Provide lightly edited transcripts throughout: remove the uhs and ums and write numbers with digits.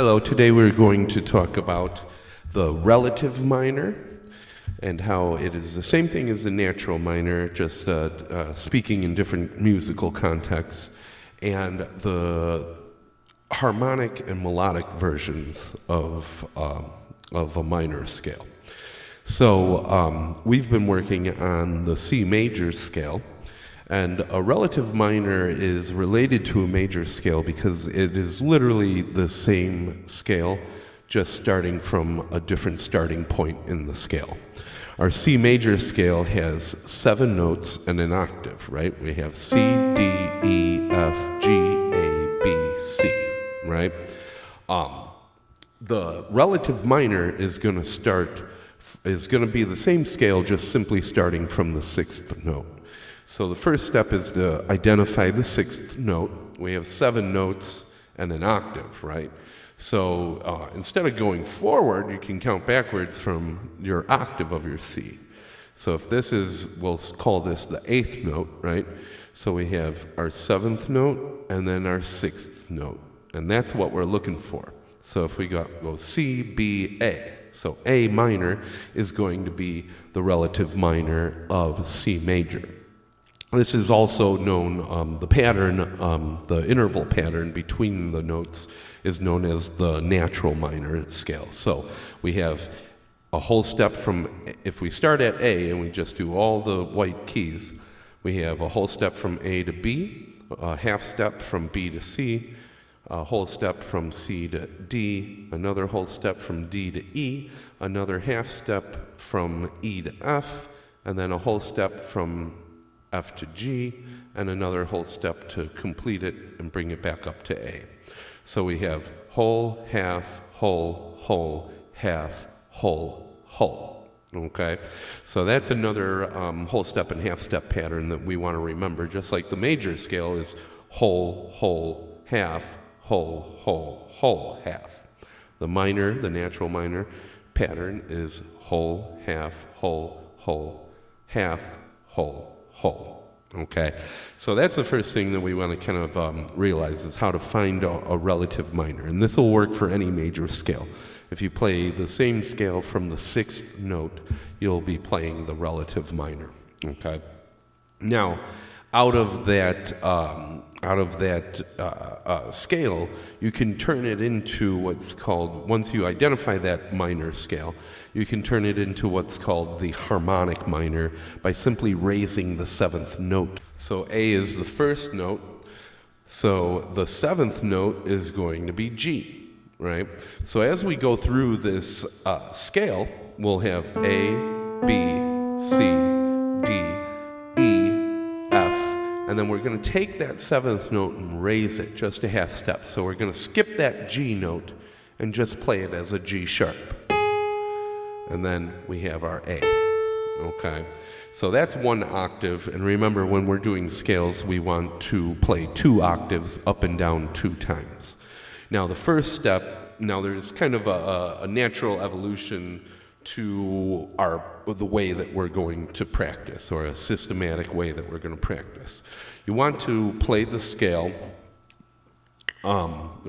Hello, today we're going to talk about the relative minor and how it is the same thing as the natural minor, just speaking in different musical contexts, and the harmonic and melodic versions of a minor scale. So we've been working on the C major scale, and a relative minor is related to a major scale because it is literally the same scale, just starting from a different starting point in the scale. Our C major scale has 7 notes and an octave, right? We have C, D, E, F, G, A, B, C, right? The relative minor is going to be the same scale, just simply starting from the 6th note. So the first step is to identify the 6th note. We have 7 notes and an octave, right? So instead of going forward, you can count backwards from your octave of your C. So if this is, we'll call this the 8th note, right? So we have our 7th note and then our 6th note. And that's what we're looking for. So if we go C, B, A. So A minor is going to be the relative minor of C major. This is also known, the pattern, the interval pattern between the notes is known as the natural minor scale. So we have a whole step from, if we start at A and we just do all the white keys, we have a whole step from A to B, a half step from B to C, a whole step from C to D, another whole step from D to E, another half step from E to F, and then a whole step from F to G, and another whole step to complete it and bring it back up to A. So we have whole, half, whole, half, whole. Okay? So that's another whole step and half step pattern that we want to remember, just like the major scale is whole, half, whole, half. The minor, the natural minor pattern is whole, half, half, whole. Okay, so that's the first thing that we want to kind of realize is how to find a relative minor, and this will work for any major scale. If you play the same scale from the 6th note, you'll be playing the relative minor. Okay, now out of that scale, you can turn it into what's called, once you identify that minor scale, you can turn it into what's called the harmonic minor by simply raising the 7th note. So A is the first note, so the 7th note is going to be G, right? So as we go through this scale, we'll have A, B, C, D, E, F, and then we're going to take that 7th note and raise it just a half step. So we're going to skip that G note and just play it as a G sharp. And then we have our A. Okay, so that's 1 octave. And remember, when we're doing scales, we want to play 2 octaves up and down 2 times. Now the first step, now there's kind of a natural evolution to the way that we're going to practice, or a systematic way that we're going to practice. You want to play the scale.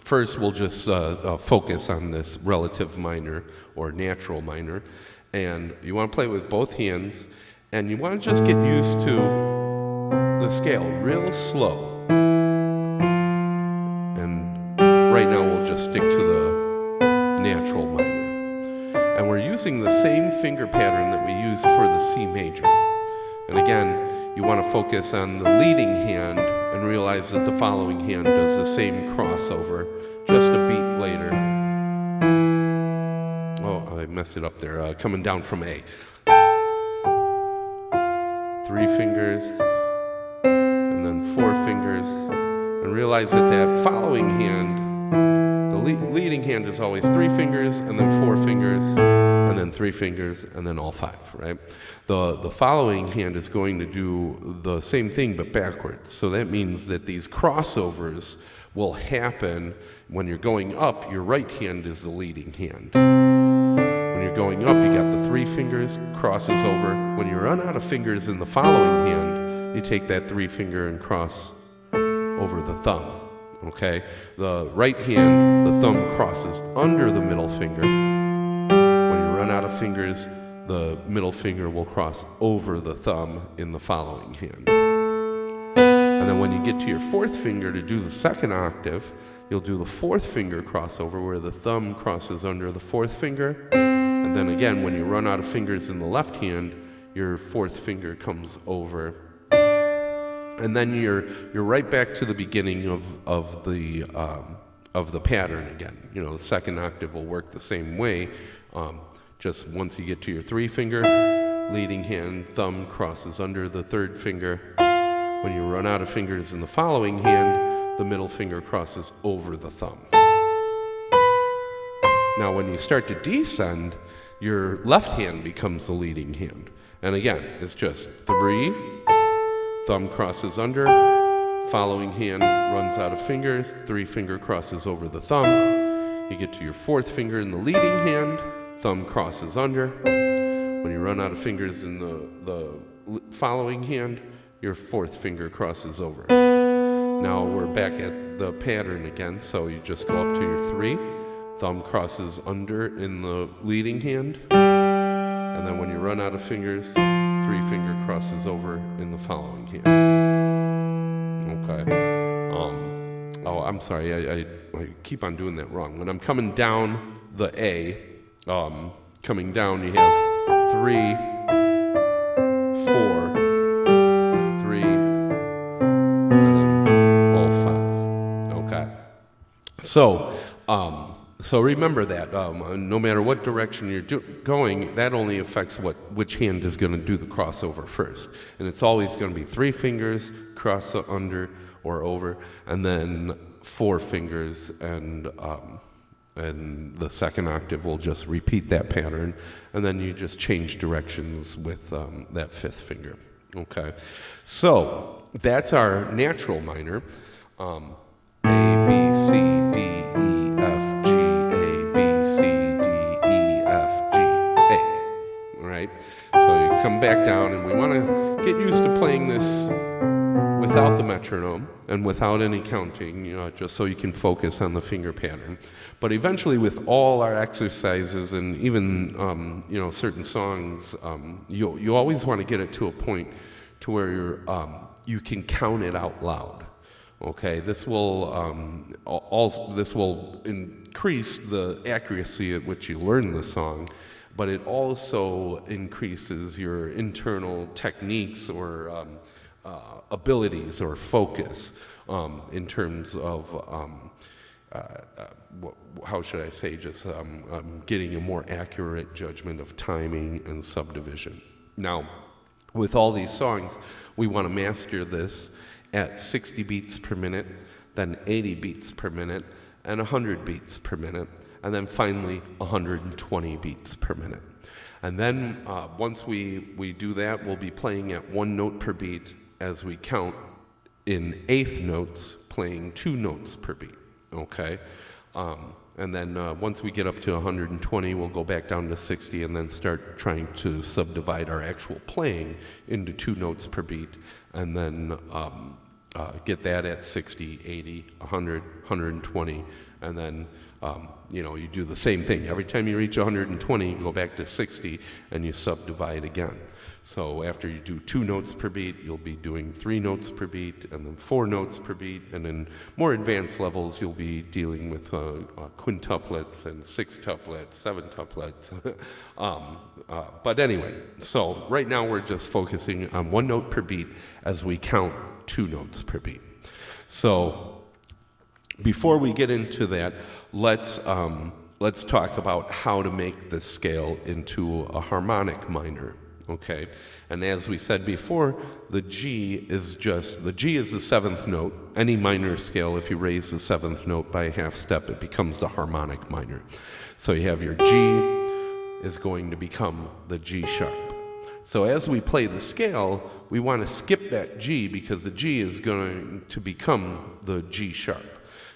First, we'll just focus on this relative minor or natural minor, and you want to play with both hands, and you want to just get used to the scale real slow. And right now we'll just stick to the natural minor. And we're using the same finger pattern that we used for the C major. And again, you want to focus on the leading hand and realize that the following hand does the same crossover just a beat later. Oh, I messed it up there. Coming down from A. 3 fingers, and then 4 fingers, and realize that that following hand, the leading hand is always 3 fingers, and then 4 fingers, and then 3 fingers, and then all 5, right? The following hand is going to do the same thing but backwards. So that means that these crossovers will happen when you're going up. Your right hand is the leading hand. When you're going up, you got the 3 fingers, crosses over. When you run out of fingers in the following hand, you take that 3 finger and cross over the thumb. Okay, the right hand, the thumb crosses under the middle finger. When you run out of fingers, the middle finger will cross over the thumb in the following hand. And then when you get to your fourth finger to do the second octave, you'll do the fourth finger crossover where the thumb crosses under the fourth finger. And then again, when you run out of fingers in the left hand, your fourth finger comes over. And then you're right back to the beginning of the pattern again. You know, the second octave will work the same way. Just once you get to your three finger, leading hand, thumb crosses under the third finger. When you run out of fingers in the following hand, the middle finger crosses over the thumb. Now when you start to descend, your left hand becomes the leading hand. And again, it's just three, thumb crosses under, following hand runs out of fingers, three finger crosses over the thumb. You get to your fourth finger in the leading hand, thumb crosses under. When you run out of fingers in the following hand, your fourth finger crosses over. Now we're back at the pattern again, so you just go up to your three, thumb crosses under in the leading hand, and then when you run out of fingers, three finger crosses over in the following hand. Okay. Oh, I'm sorry, I keep on doing that wrong. When I'm coming down the A, coming down you have 3, 4, 3, and then all 5. Okay. So remember that no matter what direction you're going, that only affects which hand is going to do the crossover first. And it's always going to be three fingers, cross under or over, and then four fingers, and the second octave will just repeat that pattern, and then you just change directions with that fifth finger. Okay, so that's our natural minor. A, B, C, D, E, F, G, A, B, C, D, E, F, G, A. All right, so you come back down, and we want to get used to playing this without the metronome and without any counting, just so you can focus on the finger pattern. But eventually, with all our exercises and even certain songs, you always want to get it to a point to where you can count it out loud. Okay, this will increase the accuracy at which you learn the song, but it also increases your internal techniques or abilities or focus in terms of how should I say, just getting a more accurate judgment of timing and subdivision. Now, with all these songs, we want to master this at 60 beats per minute, then 80 beats per minute, and 100 beats per minute, and then finally 120 beats per minute. And then once we do that, we'll be playing at one note per beat as we count in eighth notes, playing 2 notes per beat, okay? And then once we get up to 120, we'll go back down to 60 and then start trying to subdivide our actual playing into 2 notes per beat, and then get that at 60, 80, 100, 120, and then you do the same thing. Every time you reach 120, you go back to 60 and you subdivide again. So after you do 2 notes per beat, you'll be doing 3 notes per beat, and then 4 notes per beat, and in more advanced levels, you'll be dealing with quintuplets and sextuplets, 7tuplets. But anyway, so right now we're just focusing on 1 note per beat as we count 2 notes per beat. So before we get into that, let's talk about how to make this scale into a harmonic minor. Okay, and as we said before, the G is the 7th note. Any minor scale, if you raise the 7th note by a half step, it becomes the harmonic minor. So you have your G is going to become the G sharp. So as we play the scale, we want to skip that G because the G is going to become the G sharp.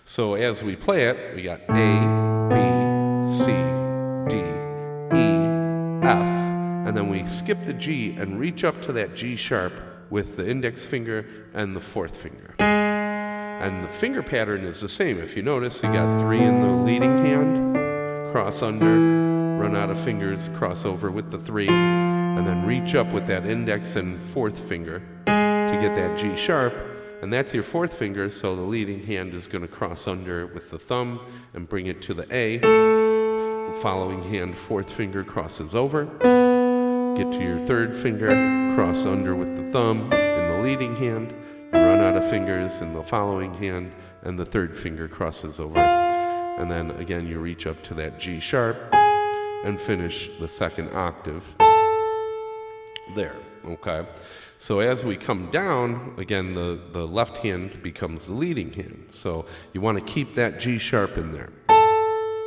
So as we play it, we got A, B, C, D, E, F. And then we skip the G and reach up to that G sharp with the index finger and the 4th finger. And the finger pattern is the same. If you notice, you got 3 in the leading hand, cross under, run out of fingers, cross over with the 3, and then reach up with that index and 4th finger to get that G sharp. And that's your 4th finger, so the leading hand is going to cross under with the thumb and bring it to the A. Following hand, 4th finger crosses over. Get to your 3rd finger, cross under with the thumb in the leading hand. You run out of fingers in the following hand, and the 3rd finger crosses over. And then again, you reach up to that G sharp and finish the 2nd octave there, okay? So as we come down, again, the left hand becomes the leading hand. So you want to keep that G sharp in there.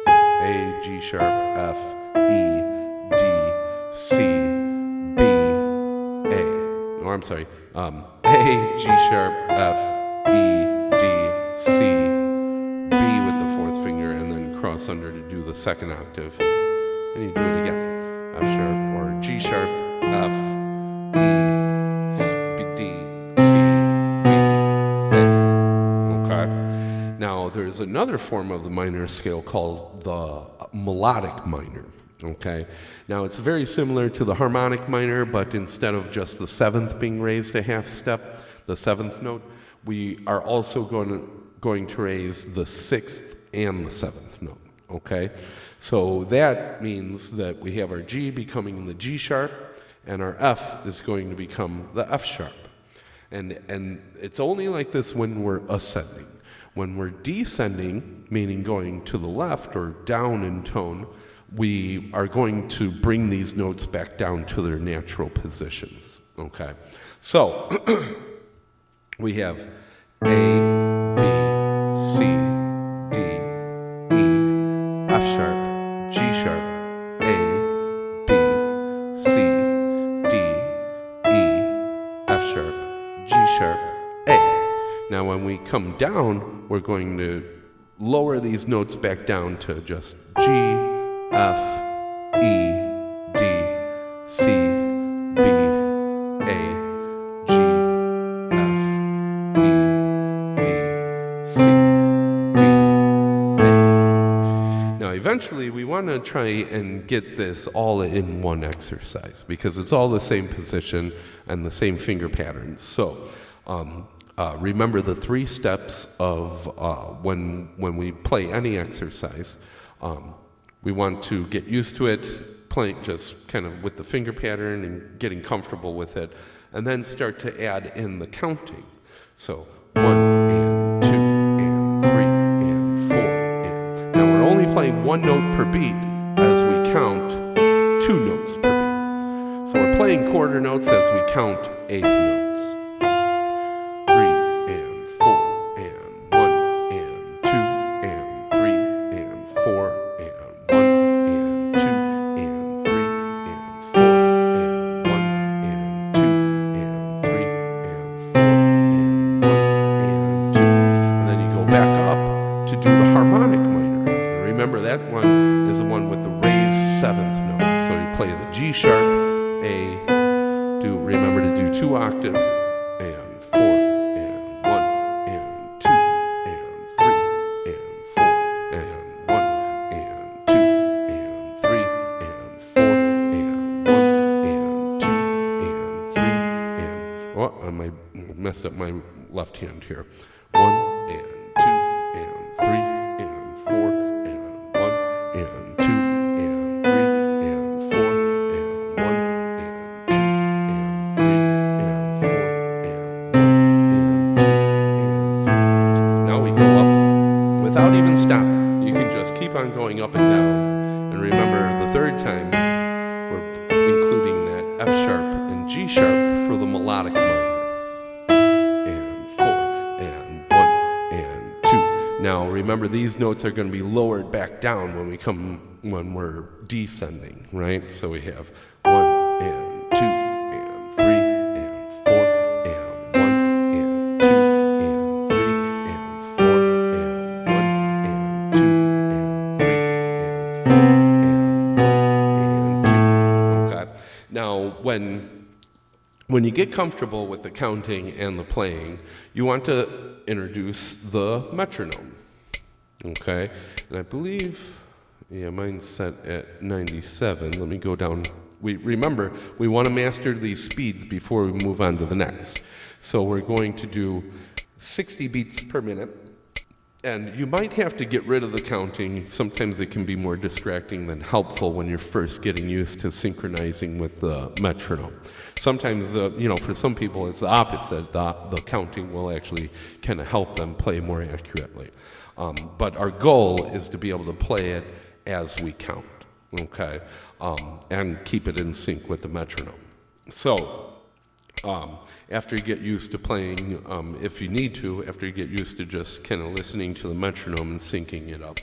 A, G sharp, F, E, D, C, B, A. Or I'm sorry, A, G sharp, F, E, D, C, B with the 4th finger, and then cross under to do the 2nd octave. And you do it again. F sharp, or G sharp, F, E, D, C, B, A. Okay? Now, there's another form of the minor scale called the melodic minor. Okay? Now, it's very similar to the harmonic minor, but instead of just the 7th being raised a half step, the 7th note, we are also going to raise the 6th and the 7th note. Okay? So that means that we have our G becoming the G sharp, and our F is going to become the F sharp. And it's only like this when we're ascending. When we're descending, meaning going to the left or down in tone, we are going to bring these notes back down to their natural positions. Okay? So, we have A, B, C, D, E, F sharp, G sharp, A, B, C, D, E, F sharp, G sharp, A. Now when we come down, we're going to lower these notes back down to just G, F, E, D, C, B, A, G, F, E, D, C, B, A. Now eventually we want to try and get this all in one exercise because it's all the same position and the same finger patterns. So remember the 3 steps of when we play any exercise. We want to get used to it, playing just kind of with the finger pattern and getting comfortable with it, and then start to add in the counting. So 1 and 2 and 3 and 4 and. Now we're only playing 1 note per beat as we count 2 notes per beat. So we're playing quarter notes as we count 1/8 notes. 3 and 4 and 1 and 2 and 3 and 4 and 1 and 2 and 3 and 4 and 1 and 2 and 3 and 4 and 1 and 2. And then you go back up to do the harmonic minor. And remember that one is the one with the raised 7th note. So you play the G sharp, A, remember to do 2 octaves, and 4 and 1 and 2 and 3 and 4 and 1 and 2 and 3 and 4 and 1 and 2 and 3 and oh, I messed up my left hand here. 1 and 2 and 3 and 4 and 1 and 2 and 3 and 4 and 1 and 2 and 3 and 4 and 1 and 2 and 3. Now we go up without even stopping. You can just keep on going up and down. And remember, the 3rd time, we're including that F sharp and G sharp for the melodic minor. And 4 and 1 and 2. Now remember, these notes are going to be lowered back down when we're descending, right? So we have 1 and 2 and 3 and 4 and 1 and 2 and 3 and 4 and 1 and 2 and 3 and 4 and 1 and 2. Okay. Now when When you get comfortable with the counting and the playing, you want to introduce the metronome. Okay, and I believe, yeah, mine's set at 97. Let me go down. Remember, we want to master these speeds before we move on to the next. So we're going to do 60 beats per minute. And you might have to get rid of the counting. Sometimes it can be more distracting than helpful when you're first getting used to synchronizing with the metronome. Sometimes, for some people it's the opposite. The counting will actually kind of help them play more accurately. But our goal is to be able to play it as we count, okay? And keep it in sync with the metronome. So, after you get used to playing, if you need to, after you get used to just kind of listening to the metronome and syncing it up,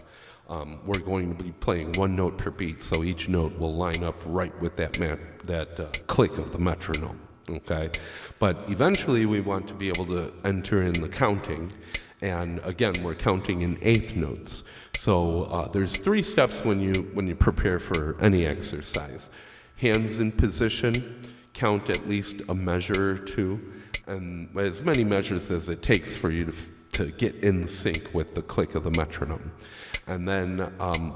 we're going to be playing one note per beat, so each note will line up right with that click of the metronome, okay? But eventually we want to be able to enter in the counting, and again, we're counting in eighth notes. So there's 3 steps when you prepare for any exercise. Hands in position, count at least a measure or 2, and as many measures as it takes for you to get in sync with the click of the metronome. And then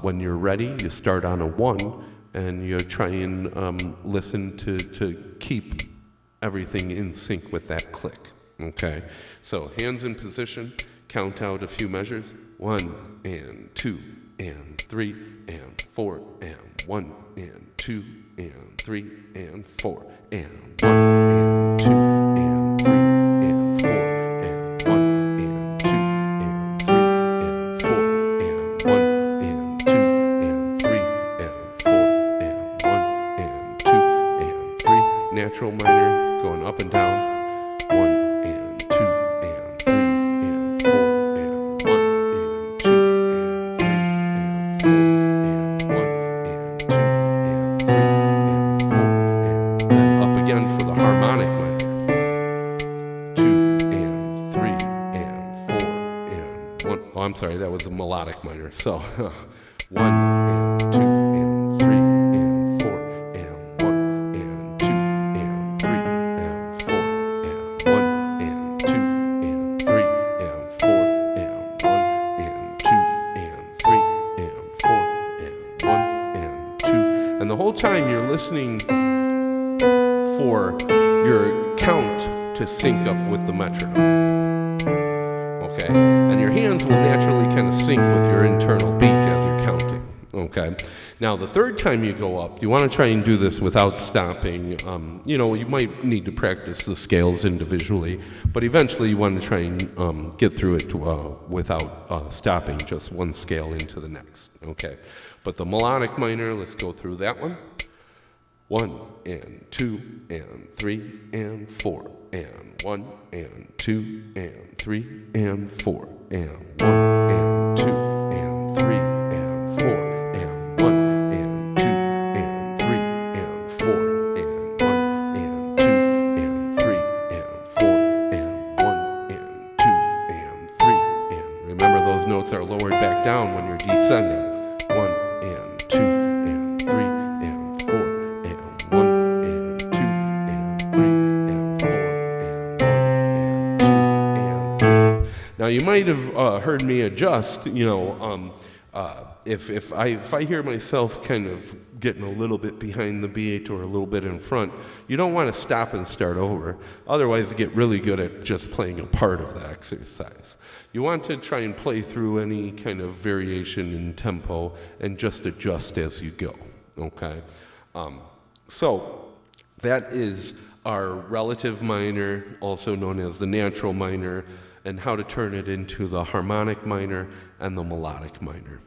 when you're ready, you start on a 1, and you try and listen to keep everything in sync with that click. Okay, so hands in position, count out a few measures, 1 and 2 and 3 and 4 and 1 and 2 and 3 and 4 and 1 and 2 and 3 and 4 and 1 and 2 and 3 and 4 and 1 and 2 and 3 and 4 and 1 and 2 and 3. Natural minor going up and down. 1 and 2 and 3 and 4 and 1 and 2 and 3 and 4 and 1 and 2 and 3 and 4 and then up again for the harmonic minor. 2 and 3 and 4 and 1. Oh, I'm sorry, that was a melodic minor. So 1 and 2 and 3 and 4 and 1 and 2 and 3 and 4 and 1 and 2 and 3 and 4 and 1 and 2 and 3 and 4 and 1 and 2. And the whole time you're listening for your count to sync up with the metronome. Okay? And your hands will naturally kind of sync with your internal beat as you're counting. Okay? Now, the third time you go up, you want to try and do this without stopping. You might need to practice the scales individually, but eventually you want to try and get through it without stopping just one scale into the next. Okay? But the melodic minor, let's go through that one. 1 and 2 and 3 and 4 and 1 and 2 and 3 and 4 and 1 and 2 and 3 and 4 and 1 and 2 and 3 and 4 and 1 and 2 and 3 and 4 and 1 and 2 and 3 and remember those notes are lowered back down when you're descending. 1 and 2 and 3 and 4 and 1 and 2 and 3 and 4 and 1 and 2 and 3. Now you might have heard me adjust, if I hear myself kind of getting a little bit behind the beat or a little bit in front, you don't want to stop and start over. Otherwise you get really good at just playing a part of the exercise. You want to try and play through any kind of variation in tempo and just adjust as you go, okay? So that is our relative minor, also known as the natural minor, and how to turn it into the harmonic minor and the melodic minor.